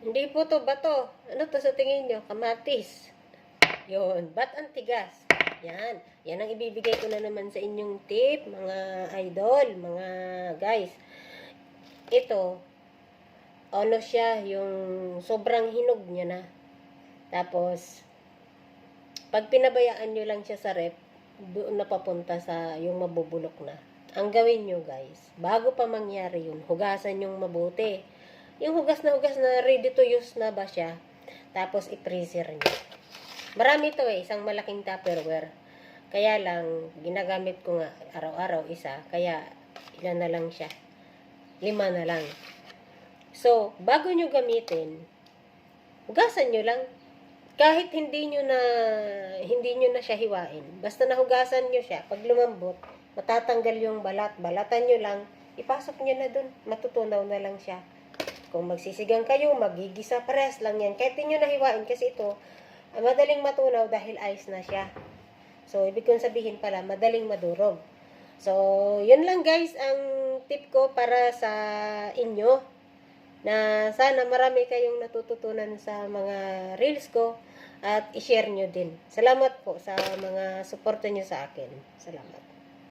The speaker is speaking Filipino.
Hindi po to bato. Ano to sa tingin nyo? Kamatis. Yun. Ba't ang tigas? Yan. Yan ang ibibigay ko na naman sa inyong tip, mga idol, mga guys. Ito, ano siya, yung sobrang hinog niya na. Tapos, pag pinabayaan nyo lang siya sa rep, doon na papunta sa yung mabubulok na. Ang gawin nyo guys, bago pa mangyari yun, hugasan yung mabuti. Yung hugas na ready to use na ba siya, tapos i-freezer nyo. Marami ito isang malaking Tupperware. Kaya lang, ginagamit ko nga araw-araw isa, kaya ilan na lang siya. 5 na lang. So, bago nyo gamitin, hugasan nyo lang. Kahit hindi nyo na siya hiwain. Basta nahugasan nyo siya, pag lumambot, matatanggal yung balat. Balatan nyo lang, ipasok nyo na dun. Matutunaw na lang siya. Kung magsisigang kayo, magigisa pares lang yan. Kahit hindi nyo nahiwain kasi ito, madaling matunaw dahil ice na siya. So, ibig kong sabihin pala, madaling madurog. So, yun lang guys ang tip ko para sa inyo. Na sana marami kayong natututunan sa mga reels ko at i-share nyo din. Salamat po sa mga suporta nyo sa akin. Salamat.